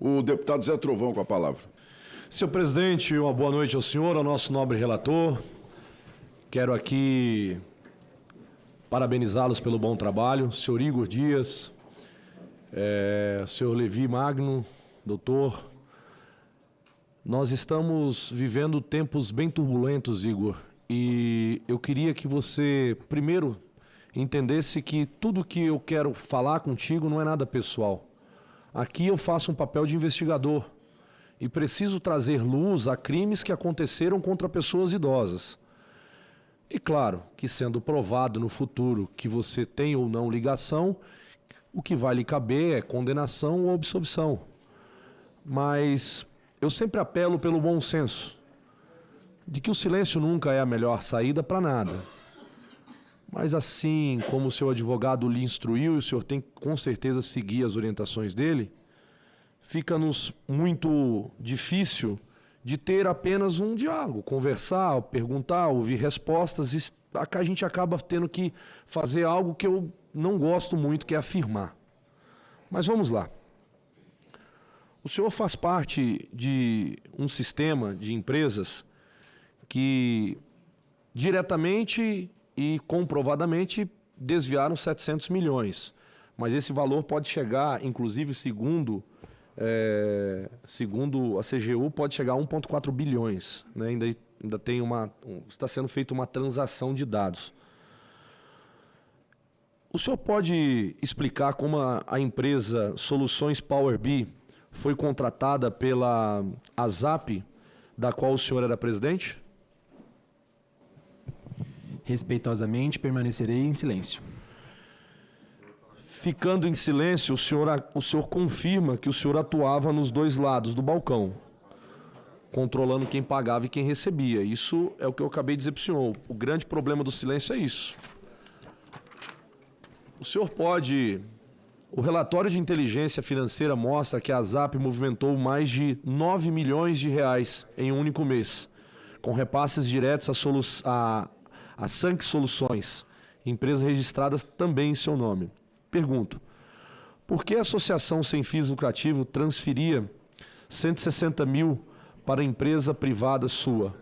O deputado Zé Trovão com a palavra. Senhor presidente, uma boa noite ao senhor, ao nosso nobre relator. Quero aqui parabenizá-los pelo bom trabalho. Senhor Igor Dias, senhor Levi Magno, doutor. Nós estamos vivendo tempos bem turbulentos, Igor, e eu queria que você, primeiro, entendesse que tudo que eu quero falar contigo não é nada pessoal. Aqui eu faço um papel de investigador e preciso trazer luz a crimes que aconteceram contra pessoas idosas. E claro, que sendo provado no futuro que você tem ou não ligação, o que vai lhe caber é condenação ou absolvição. Mas eu sempre apelo pelo bom senso, de que o silêncio nunca é a melhor saída para nada. Mas assim como o seu advogado lhe instruiu e o senhor tem que com certeza seguir as orientações dele, fica-nos muito difícil de ter apenas um diálogo, conversar, perguntar, ouvir respostas, e a gente acaba tendo que fazer algo que eu não gosto muito, que é afirmar. Mas vamos lá. O senhor faz parte de um sistema de empresas que diretamente e comprovadamente desviaram 700 milhões. Mas esse valor pode chegar, inclusive segundo a CGU, pode chegar a 1,4 bilhões. Né? Ainda tem está sendo feita uma transação de dados. O senhor pode explicar como a empresa Soluções Power BI foi contratada pela ASAP, da qual o senhor era presidente? Respeitosamente, permanecerei em silêncio. Ficando em silêncio, o senhor confirma que o senhor atuava nos dois lados do balcão, controlando quem pagava e quem recebia. Isso é o que eu acabei de dizer para o senhor. O grande problema do silêncio é isso. O senhor pode... O relatório de inteligência financeira mostra que a ASAP movimentou mais de 9 milhões de reais em um único mês, com repasses diretos a Sank Soluções, empresa registrada também em seu nome. Pergunto, por que a associação sem fins lucrativos transferia 160 mil para a empresa privada sua?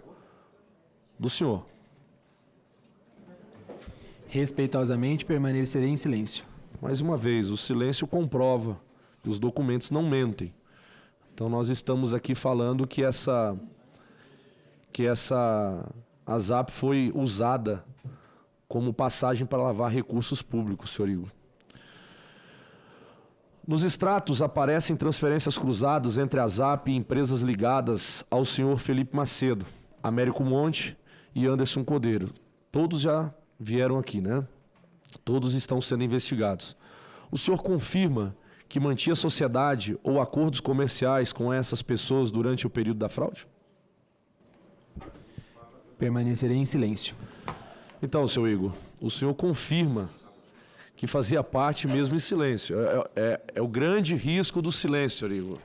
Do senhor. Respeitosamente, permanecerei em silêncio. Mais uma vez, o silêncio comprova que os documentos não mentem. Então nós estamos aqui falando que essa ASAP foi usada como passagem para lavar recursos públicos, senhor Igor. Nos extratos aparecem transferências cruzadas entre a ASAP e empresas ligadas ao senhor Felipe Macedo, Américo Monte e Anderson Cordeiro. Todos já vieram aqui, né? Todos estão sendo investigados. O senhor confirma que mantinha sociedade ou acordos comerciais com essas pessoas durante o período da fraude? Permanecerei em silêncio. Então, senhor Igor, o senhor confirma que fazia parte mesmo em silêncio. É o grande risco do silêncio, senhor Igor.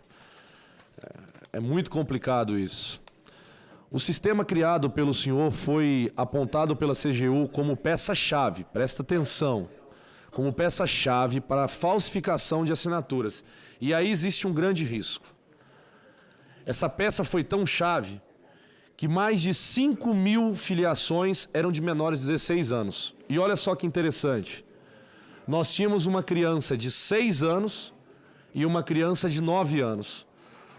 É muito complicado isso. O sistema criado pelo senhor foi apontado pela CGU como peça-chave, presta atenção, como peça-chave para a falsificação de assinaturas. E aí existe um grande risco. Essa peça foi tão chave que mais de 5 mil filiações eram de menores de 16 anos. E olha só que interessante. Nós tínhamos uma criança de 6 anos e uma criança de 9 anos.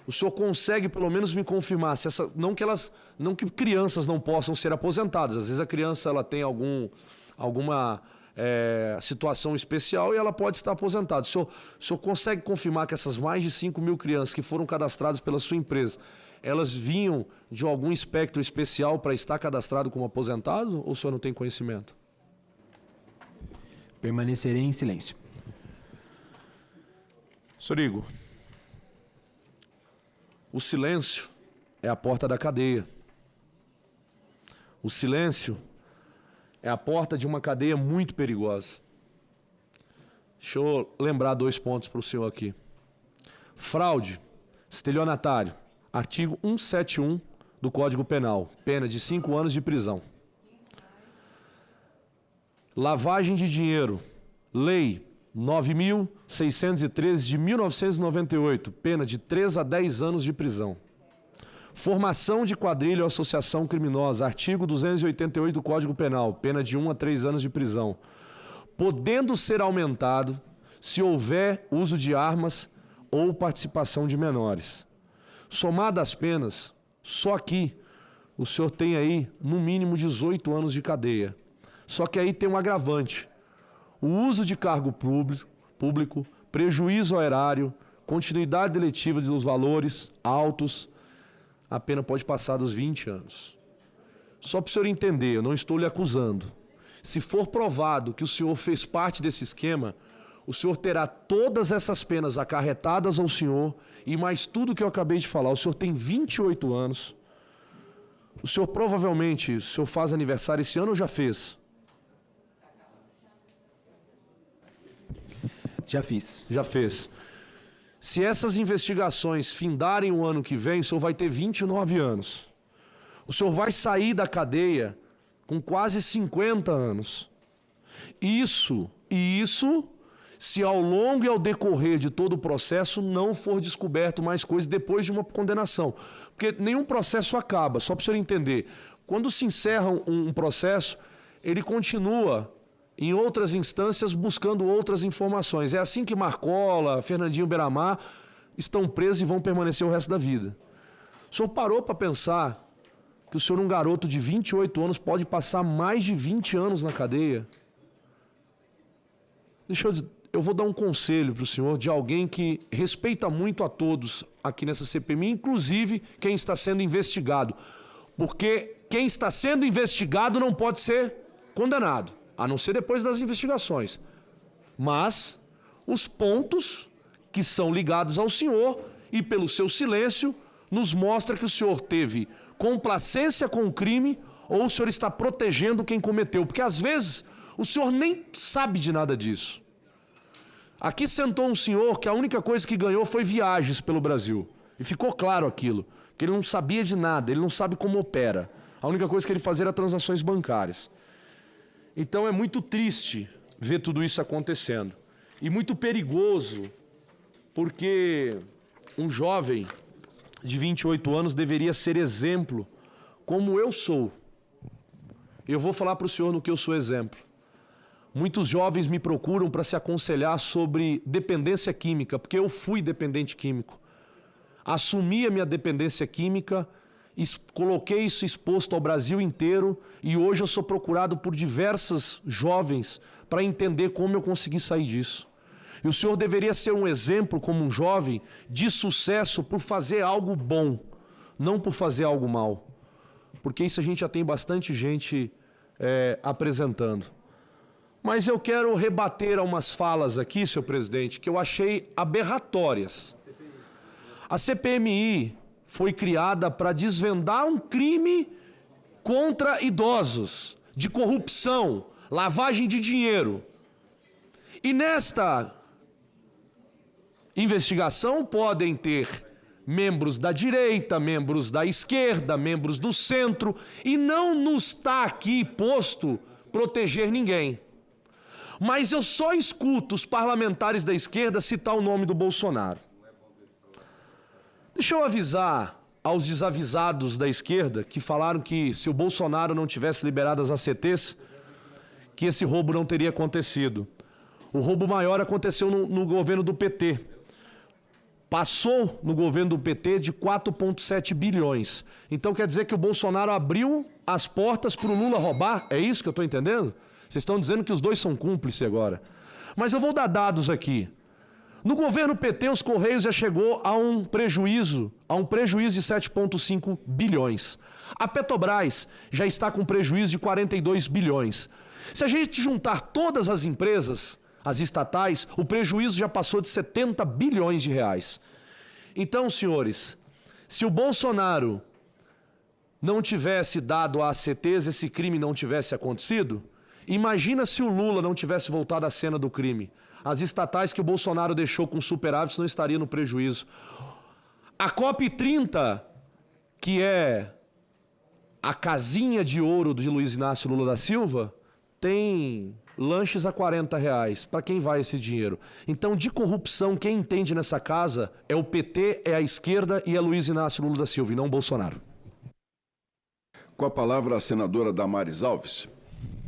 O senhor consegue pelo menos me confirmar se não que crianças não possam ser aposentadas. Às vezes a criança ela tem alguma situação especial e ela pode estar aposentada. O senhor consegue confirmar que essas mais de 5 mil crianças que foram cadastradas pela sua empresa, elas vinham de algum espectro especial para estar cadastrado como aposentado, ou o senhor não tem conhecimento? Permanecerei em silêncio. Senhor Igor, o silêncio é a porta da cadeia. O silêncio é a porta de uma cadeia muito perigosa. Deixa eu lembrar 2 pontos para o senhor aqui. Fraude, estelionatário, artigo 171 do Código Penal, pena de 5 anos de prisão. Lavagem de dinheiro, lei 9.613 de 1998, pena de 3 a 10 anos de prisão. Formação de quadrilha ou associação criminosa, artigo 288 do Código Penal, pena de 1 a 3 anos de prisão. Podendo ser aumentado se houver uso de armas ou participação de menores. Somadas as penas, só aqui o senhor tem aí no mínimo 18 anos de cadeia. Só que aí tem um agravante. O uso de cargo público, prejuízo ao erário, continuidade deletiva dos valores altos, a pena pode passar dos 20 anos. Só para o senhor entender, eu não estou lhe acusando. Se for provado que o senhor fez parte desse esquema, o senhor terá todas essas penas acarretadas ao senhor e mais tudo que eu acabei de falar. O senhor tem 28 anos. O senhor provavelmente, o senhor faz aniversário esse ano ou já fez? Já fiz. Já fez. Se essas investigações findarem o ano que vem, o senhor vai ter 29 anos. O senhor vai sair da cadeia com quase 50 anos. Isso, se ao longo e ao decorrer de todo o processo não for descoberto mais coisas depois de uma condenação. Porque nenhum processo acaba, só para o senhor entender. Quando se encerra um processo, ele continua em outras instâncias buscando outras informações. É assim que Marcola, Fernandinho Beiramar estão presos e vão permanecer o resto da vida. O senhor parou para pensar que o senhor, um garoto de 28 anos, pode passar mais de 20 anos na cadeia? Eu vou dar um conselho para o senhor de alguém que respeita muito a todos aqui nessa CPMI, inclusive quem está sendo investigado. Porque quem está sendo investigado não pode ser condenado, a não ser depois das investigações. Mas os pontos que são ligados ao senhor e pelo seu silêncio nos mostra que o senhor teve complacência com o crime ou o senhor está protegendo quem cometeu. Porque às vezes o senhor nem sabe de nada disso. Aqui sentou um senhor que a única coisa que ganhou foi viagens pelo Brasil. E ficou claro aquilo, que ele não sabia de nada, ele não sabe como opera. A única coisa que ele fazia era transações bancárias. Então é muito triste ver tudo isso acontecendo. E muito perigoso, porque um jovem de 28 anos deveria ser exemplo, como eu sou. Eu vou falar para o senhor no que eu sou exemplo. Muitos jovens me procuram para se aconselhar sobre dependência química, porque eu fui dependente químico. Assumi a minha dependência química, coloquei isso exposto ao Brasil inteiro e hoje eu sou procurado por diversos jovens para entender como eu consegui sair disso. E o senhor deveria ser um exemplo como um jovem de sucesso por fazer algo bom, não por fazer algo mal. Porque isso a gente já tem bastante gente apresentando. Mas eu quero rebater a umas falas aqui, senhor presidente, que eu achei aberratórias. A CPMI foi criada para desvendar um crime contra idosos, de corrupção, lavagem de dinheiro. E nesta investigação podem ter membros da direita, membros da esquerda, membros do centro, e não nos está aqui posto proteger ninguém. Mas eu só escuto os parlamentares da esquerda citar o nome do Bolsonaro. Deixa eu avisar aos desavisados da esquerda que falaram que se o Bolsonaro não tivesse liberado as ACTs, que esse roubo não teria acontecido. O roubo maior aconteceu no governo do PT. Passou no governo do PT de 4,7 bilhões. Então quer dizer que o Bolsonaro abriu as portas para o Lula roubar? É isso que eu estou entendendo? Vocês estão dizendo que os dois são cúmplices agora. Mas eu vou dar dados aqui. No governo PT, os Correios já chegou a um prejuízo de 7,5 bilhões. A Petrobras já está com prejuízo de 42 bilhões. Se a gente juntar todas as empresas, as estatais, o prejuízo já passou de 70 bilhões de reais. Então, senhores, se o Bolsonaro não tivesse dado a ACTs, esse crime não tivesse acontecido, imagina se o Lula não tivesse voltado à cena do crime. As estatais que o Bolsonaro deixou com superávit não estariam no prejuízo. A COP30, que é a casinha de ouro de Luiz Inácio Lula da Silva, tem lanches a R$ 40. Para quem vai esse dinheiro? Então, de corrupção, quem entende nessa casa é o PT, é a esquerda e é Luiz Inácio Lula da Silva, e não Bolsonaro. Com a palavra, a senadora Damares Alves.